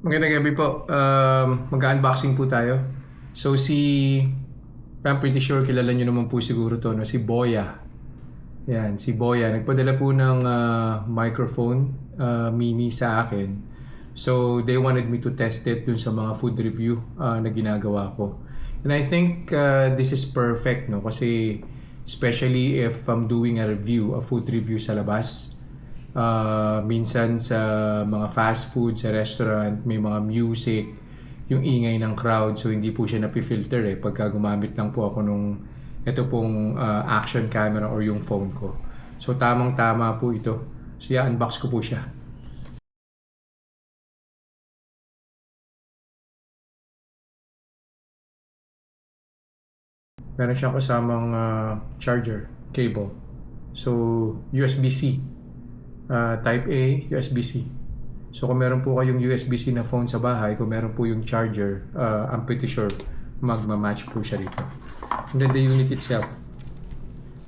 Magandang gabi po. Mag-unboxing po tayo. So I'm pretty sure kilala nyo naman po siguro to, no? Si Boya. Yan, si Boya. Nagpadala po ng microphone mini sa akin. So they wanted me to test it dun sa mga food review na ginagawa ko. And I think this is perfect, no? Kasi especially if I'm doing a food review sa labas. Minsan sa mga fast food, sa restaurant, may mga music, yung ingay ng crowd, so hindi po siya napifilter pagka gumamit lang po ako nung ito pong action camera or yung phone ko. So tamang tama po ito. So unbox ko po siya. Meron siyang kasamang charger, cable. So USB-C. Type A, USB-C. So kung meron po kayong USB-C na phone sa bahay, kung meron po yung charger, I'm pretty sure magma-match po siya rito. And then the unit itself.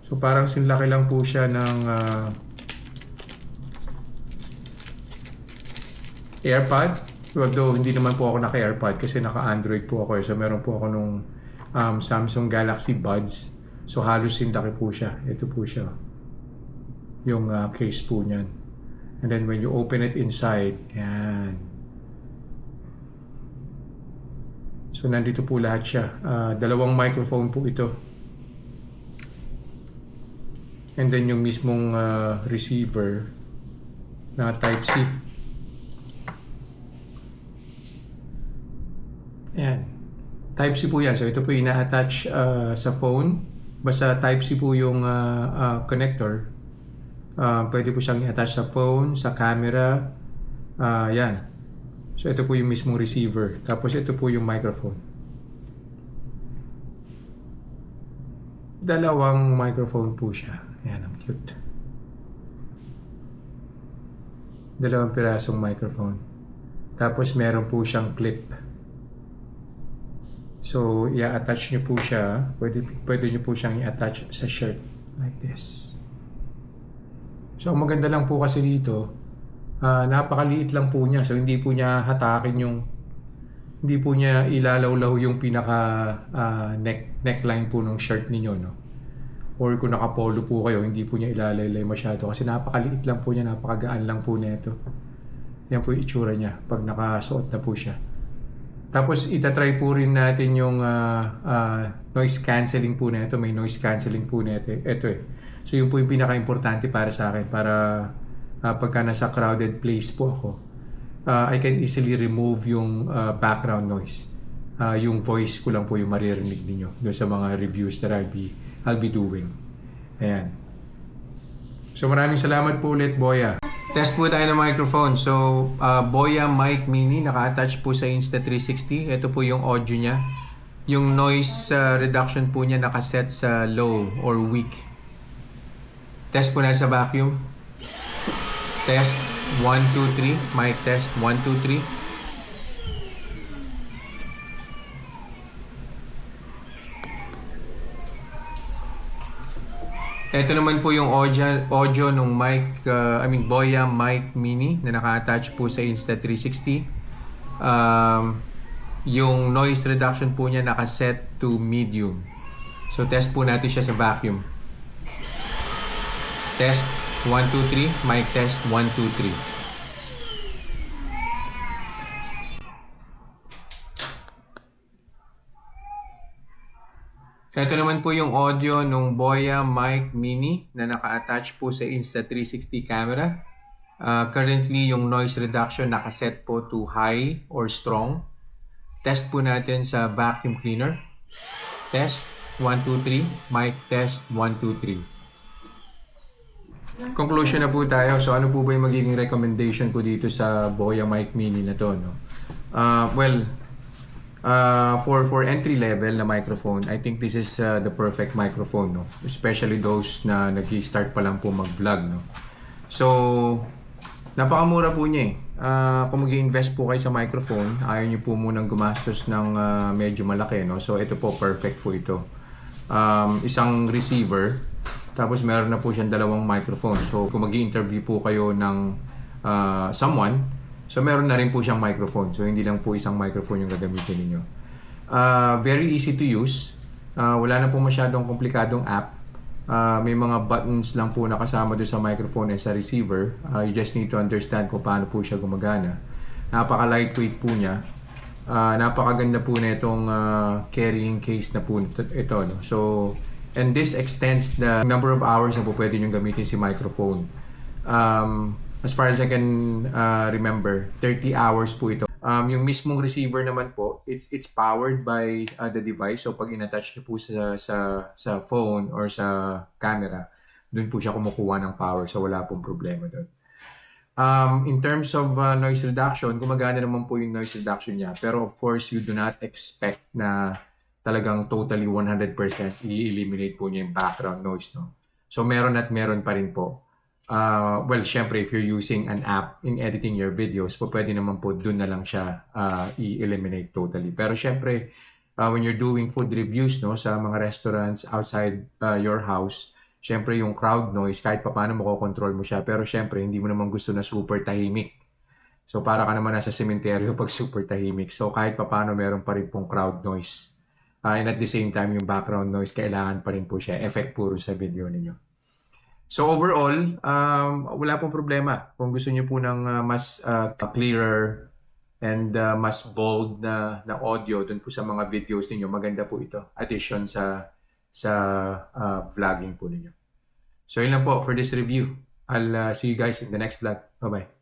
So parang sinlaki lang po siya ng AirPod. Although hindi naman po ako naka-AirPod kasi naka-Android po ako. So meron po ako nung Samsung Galaxy Buds. So halos sinlaki po siya. Ito po siya. Yung case po niyan. And then when you open it inside, yan. So nandito po lahat siya. Dalawang microphone po ito. And then yung mismong receiver na Type-C. Yan. Type-C po yan. So ito po ina-attach sa phone. Basta Type-C po yung connector. Pwede po siyang i-attach sa phone, sa camera. Yan. So ito po yung mismong receiver. Tapos ito po yung microphone. Dalawang microphone po siya. Yan, ang cute. Dalawang pirasong microphone. Tapos meron po siyang clip. So i-attach nyo po siya. Pwede nyo po siyang i-attach sa shirt. Like this. So ang maganda lang po kasi dito, napakaliit lang po niya. So hindi po niya hatakin hindi po niya ilalawlaw yung pinaka neckline po ng shirt niyo, no? Or kung nakapolo po kayo, hindi po niya ilalaylay masyado kasi napakaliit lang po niya, napakagaan lang po nito. Yan po yung itsura niya pag nakasuot na po siya. Tapos itatry po rin natin yung noise cancelling po nito. May noise cancelling po nito. Ito So yun po yung pinaka-importante para sa akin. Para pagka nasa crowded place po ako, I can easily remove yung background noise. Yung voice ko lang po yung maririnig ninyo doon sa mga reviews that I'll be doing. Ayan. So maraming salamat po ulit, Boya. Test po tayo ng microphone. So, Boya Mic Mini, naka-attach po sa Insta360. Ito po yung audio niya. Yung noise reduction po niya nakaset sa low or weak. Test po na sa vacuum. Test 1, 2, 3. Mic test 1, 2, 3. Ito naman po yung audio ng Boya Mic Mini na naka-attach po sa Insta360. Yung noise reduction po niya nakaset to medium. So test po natin siya sa vacuum. Test 1, 2, 3. Mic test 1, 2, 3. Ito naman po yung audio ng Boya Mic Mini na naka-attach po sa Insta360 camera. Currently, yung noise reduction nakaset po to high or strong. Test po natin sa vacuum cleaner. Test 1, 2, 3. Mic test 1, 2, 3. Conclusion na po tayo. So ano po ba yung magiging recommendation ko dito sa Boya Mic Mini na to, no? For entry level na microphone, I think this is the perfect microphone, no? Especially those na nag-start pa lang po mag-vlog, no? So napakamura po niya kung mag-invest po kayo sa microphone, ayaw niyo po munang gumastos ng medyo malaki, no? So ito po, perfect po ito. Isang receiver, tapos meron na po siyang dalawang microphone. So kung mag-i-interview po kayo ng someone, So meron na rin po siyang microphone. So hindi lang po isang microphone yung gagamitin ninyo. Very easy to use. Wala na po masyadong komplikadong app. May mga buttons lang po na kasama doon sa microphone and sa receiver. You just need to understand kung paano po siya gumagana. Napaka-lightweight po niya. Napakaganda po na itong carrying case na po ito. No? So, and this extends the number of hours na po pwede nyo gamitin si microphone. As far as I can remember, 30 hours po ito. Yung mismong receiver naman po, it's powered by the device. So pag in-attach nyo po sa phone or sa camera, doon po siya kumukuha ng power. So wala pong problema doon. In terms of noise reduction, gumagana naman po yung noise reduction niya. Pero of course, you do not expect na talagang totally 100% i-eliminate po niya yung background noise. No? So meron at meron pa rin po. Well, syempre, if you're using an app in editing your videos, po pwede naman po dun na lang siya i-eliminate totally. Pero syempre, when you're doing food reviews no, sa mga restaurants outside your house, syempre yung crowd noise, kahit pa paano makokontrol mo siya. Pero syempre, hindi mo naman gusto na super tahimik. So para ka naman nasa sementeryo pag super tahimik. So kahit pa paano meron pa rin pong crowd noise. And at the same time, yung background noise, kailangan pa rin po siya. Effect puro sa video ninyo. So overall, wala pong problema. Kung gusto niyo po ng mas clearer and mas bold na audio dun po sa mga videos ninyo, maganda po ito. Addition sa vlogging po ninyo. So yun lang po for this review. I'll see you guys in the next vlog. Bye-bye.